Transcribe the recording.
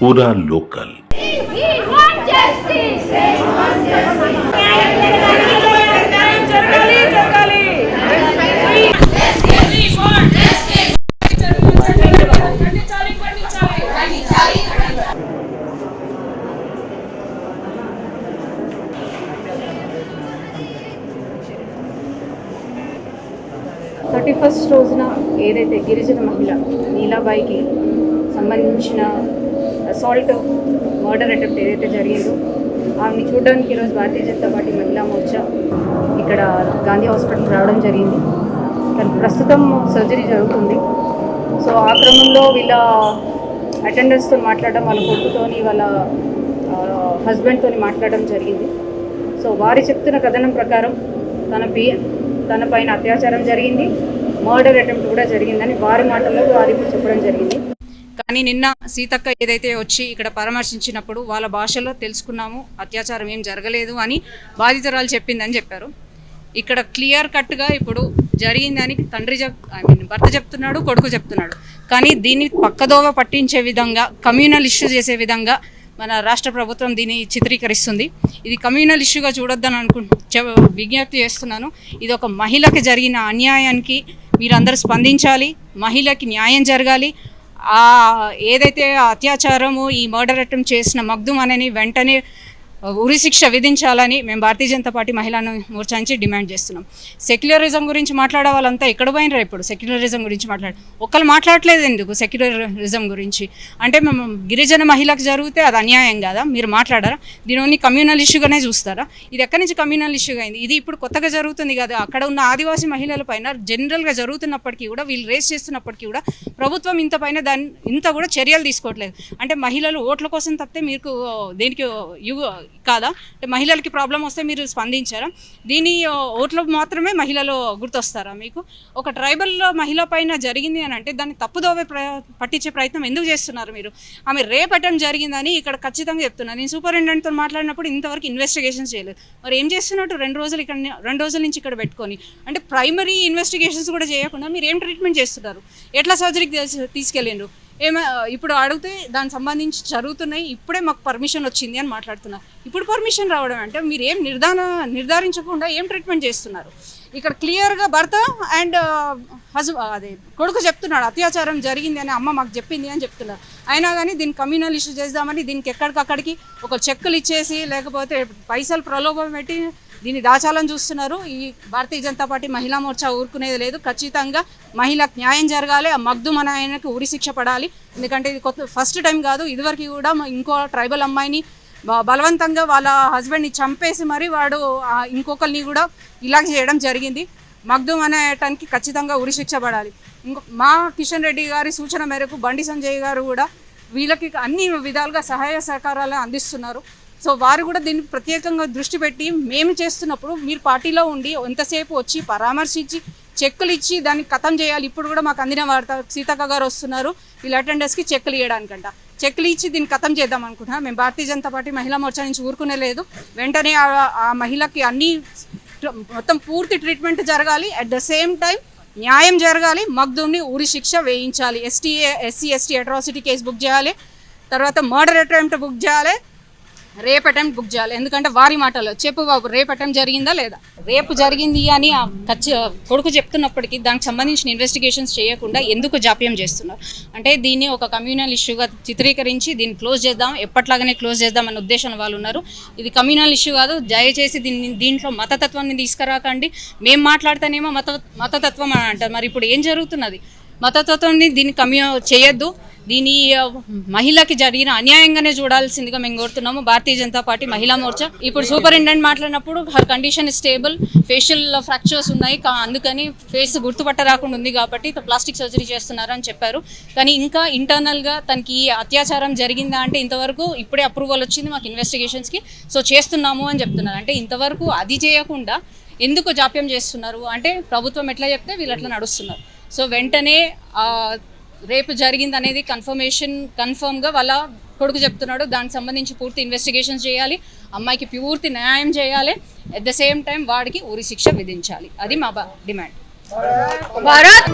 पूरा local. First రోజున ఏదైతే గిరిజన మహిళ నీలాబాయికి సంబంధించిన అసాల్ట్ మర్డర్ అటెంప్ట్ ఏదైతే జరిగిందో ఆమెని చూడడానికి ఈరోజు భారతీయ జనతా పార్టీ మహిళా మోర్చా ఇక్కడ గాంధీ హాస్పిటల్ రావడం జరిగింది. తనకు ప్రస్తుతం సర్జరీ జరుగుతుంది. సో ఆ క్రమంలో వీళ్ళ అటెండర్స్తో మాట్లాడడం, వాళ్ళ కొడుకుతోని వాళ్ళ హస్బెండ్తో మాట్లాడడం జరిగింది. సో వారి చెప్తున్న కథనం ప్రకారం తన పైన అత్యాచారం జరిగింది, మర్డర్ అటెంప్ట్ కూడా జరిగిందని వారి మాటల్లో వారి చెప్పడం జరిగింది. కానీ నిన్న సీతక్క ఏదైతే వచ్చి ఇక్కడ పరామర్శించినప్పుడు వాళ్ళ భాషలో తెలుసుకున్నాము అత్యాచారం ఏం జరగలేదు అని బాధితురాలు చెప్పిందని చెప్పారు. ఇక్కడ క్లియర్ కట్గా ఇప్పుడు జరిగిందని భర్త చెప్తున్నాడు, కొడుకు చెప్తున్నాడు. కానీ దీన్ని పక్కదోవ పట్టించే విధంగా, కమ్యూనల్ ఇష్యూ చేసే విధంగా మన రాష్ట్ర ప్రభుత్వం దీన్ని చిత్రీకరిస్తుంది. ఇది కమ్యూనల్ ఇష్యూగా చూడొద్దని విజ్ఞప్తి చేస్తున్నాను. ఇది ఒక మహిళకి జరిగిన అన్యాయానికి మీరందరూ స్పందించాలి, మహిళకి న్యాయం జరగాలి. ఏదైతే అత్యాచారము ఈ మర్డర్ అటెంప్ట్ చేసిన మగ్దుమ్ అనేని వెంటనే ఉరిశిక్ష విధించాలని మేము భారతీయ జనతా పార్టీ మహిళా మోర్చా నుంచి డిమాండ్ చేస్తున్నాం. సెక్యులరిజం గురించి మాట్లాడే వాళ్ళంతా ఎక్కడ పోయినరా? ఇప్పుడు సెక్యులరిజం గురించి ఒకళ్ళు మాట్లాడలేదు ఎందుకు? సెక్యులరిజం గురించి అంటే మేము గిరిజన మహిళకు జరిగితే అది అన్యాయం కాదా? మీరు మాట్లాడారా? దీని కమ్యూనల్ ఇష్యూగానే చూస్తారా? ఇది ఎక్కడి నుంచి కమ్యూనల్ ఇష్యూగా అయింది? ఇది ఇప్పుడు కొత్తగా జరుగుతుంది కదా. అక్కడ ఉన్న ఆదివాసీ మహిళల పైన జనరల్గా జరుగుతున్నప్పటికీ కూడా, వీళ్ళు రేస్ చేస్తున్నప్పటికీ కూడా ప్రభుత్వం ఇంత కూడా చర్యలు తీసుకోవట్లేదు. అంటే మహిళలు ఓట్ల కోసం తప్పితే మీకు దేనికి కాదా? అంటే మహిళలకి ప్రాబ్లం వస్తే మీరు స్పందించారా? దీని ఓట్లు మాత్రమే మహిళలు గుర్తొస్తారా మీకు? ఒక ట్రైబల్ మహిళ పైన జరిగింది అని అంటే దాన్ని తప్పుదోవే పట్టించే ప్రయత్నం ఎందుకు చేస్తున్నారు మీరు? ఆమె రేప్ అటెంప్ట్ జరిగిందని ఇక్కడ ఖచ్చితంగా చెప్తున్నారు. నేను సూపరింటెండెంట్తో మాట్లాడినప్పుడు ఇంతవరకు ఇన్వెస్టిగేషన్స్ చేయలేదు. మరి ఏం చేస్తున్నట్టు 2 రోజుల నుంచి ఇక్కడ పెట్టుకొని, అంటే ప్రైమరీ ఇన్వెస్టిగేషన్స్ కూడా చేయకుండా మీరు ఏం ట్రీట్మెంట్ చేస్తున్నారు? ఎట్లా సర్జరీకి తీసుకెళ్ళిండ్రు? ఇప్పుడు అడిగితే దానికి సంబంధించి జరుగుతున్నాయి, ఇప్పుడే మాకు పర్మిషన్ వచ్చింది అని మాట్లాడుతున్నారు. ఇప్పుడు పర్మిషన్ రావడం అంటే మీరు ఏం నిర్ధారించకుండా ఏం ట్రీట్మెంట్ చేస్తున్నారు? ఇక్కడ క్లియర్గా భర్త అండ్ కొడుకు చెప్తున్నాడు అత్యాచారం జరిగింది అని అమ్మ మాకు చెప్పింది అని చెప్తున్నారు. అయినా కానీ దీన్ని కమ్యూనల్ ఇష్యూ చేద్దామని దీనికి ఎక్కడికక్కడికి ఒక చెక్కులు ఇచ్చేసి లేకపోతే పైసలు ప్రలోభం పెట్టి దీన్ని దాచాలని చూస్తున్నారు. ఈ భారతీయ జనతా పార్టీ మహిళా మోర్చా ఊరుకునేది లేదు. ఖచ్చితంగా మహిళకు న్యాయం జరగాలి, ఆ మగ్దుమ్ అనే ఆయనకు ఉరిశిక్ష పడాలి. ఎందుకంటే ఇది ఫస్ట్ టైం కాదు, ఇదివరకు కూడా ఇంకో ట్రైబల్ అమ్మాయిని బలవంతంగా వాళ్ళ హస్బెండ్ని చంపేసి మరి వాడు ఇంకొకరిని కూడా ఇలా చేయడం జరిగింది. మగ్దుమ్ అనేటానికి ఖచ్చితంగా ఉరిశిక్ష పడాలి. మా కిషన్ రెడ్డి గారి సూచన మేరకు బండి సంజయ్ గారు కూడా వీళ్ళకి అన్ని విధాలుగా సహాయ సహకారాలు అందిస్తున్నారు. సో వారు కూడా దీన్ని ప్రత్యేకంగా దృష్టి పెట్టి మేము చేస్తున్నప్పుడు మీరు పార్టీలో ఉండి ఎంతసేపు వచ్చి పరామర్శించి చెక్కులు ఇచ్చి దాన్ని ఖతం చేయాలి. ఇప్పుడు కూడా మాకు అందిన వార్త సీతక్క గారు వస్తున్నారు వీళ్ళ అటెండర్స్కి చెక్కులు ఇవ్వడానికంట. చెక్కులు ఇచ్చి దీన్ని ఖతం చేద్దాం అనుకుంటున్నాం. మేము భారతీయ జనతా పార్టీ మహిళా మోర్చా నుంచి ఊరుకునే లేదు. వెంటనే ఆ మహిళకి మొత్తం పూర్తి ట్రీట్మెంట్ జరగాలి. అట్ ద సేమ్ టైం న్యాయం జరగాలి. మగ్దుమ్ని ఉరి శిక్ష వేయించాలి. SC ST atrocity case book చేయాలి. తర్వాత మర్డర్ అటెంప్ట్ బుక్ చేయాలి. రేప్ అటెంప్ట్ బుక్ చేయాలి. ఎందుకంటే వారి మాటలో చెప్పు బాబు, రేప్ అటెంప్ట్ జరిగిందా లేదా? రేపు జరిగింది అని కొడుకు చెప్తున్నప్పటికీ దానికి సంబంధించిన ఇన్వెస్టిగేషన్స్ చేయకుండా ఎందుకు జాప్యం చేస్తున్నారు? అంటే దీన్ని ఒక కమ్యూనల్ ఇష్యూగా చిత్రీకరించి దీన్ని క్లోజ్ చేద్దాం, ఎప్పట్లాగానే క్లోజ్ చేద్దామనే ఉద్దేశం వాళ్ళు ఉన్నారు. ఇది కమ్యూనల్ ఇష్యూ కాదు. దయచేసి దీంట్లో మతతత్వాన్ని తీసుకురాకండి. మేము మాట్లాడితేనేమో మతతత్వం అని అంటారు. మరి ఇప్పుడు ఏం జరుగుతున్నది? మతతత్వాన్ని దీన్ని చేయొద్దు. దీని మహిళకి జరిగిన అన్యాయంగానే చూడాల్సిందిగా మేము కోరుతున్నాము భారతీయ జనతా పార్టీ మహిళా మోర్చా. ఇప్పుడు సూపరింటెండెంట్ మాట్లాడినప్పుడు her condition stable, facial fractures ఉన్నాయి, అందుకని ఫేస్ గుర్తుపట్ట రాకుండా ఉంది కాబట్టి ప్లాస్టిక్ సర్జరీ చేస్తున్నారని చెప్పారు. కానీ ఇంకా ఇంటర్నల్గా తనకి అత్యాచారం జరిగిందా అంటే ఇంతవరకు ఇప్పుడే అప్రూవల్ వచ్చింది మాకు ఇన్వెస్టిగేషన్స్కి, సో చేస్తున్నాము అని చెప్తున్నారు. అంటే ఇంతవరకు అది చేయకుండా ఎందుకు జాప్యం చేస్తున్నారు? అంటే ప్రభుత్వం ఎట్లా చెప్తే వీళ్ళు అట్లా నడుస్తున్నారు. సో వెంటనే రేపు జరిగింది అనేది కన్ఫర్మ్గా వాళ్ళ కొడుకు చెప్తున్నాడు. దానికి సంబంధించి పూర్తి ఇన్వెస్టిగేషన్స్ చేయాలి, అమ్మాయికి పూర్తి న్యాయం చేయాలి, అట్ ద సేమ్ టైం వాడికి ఉరి శిక్ష విధించాలి. అది మా డిమాండ్. భారత్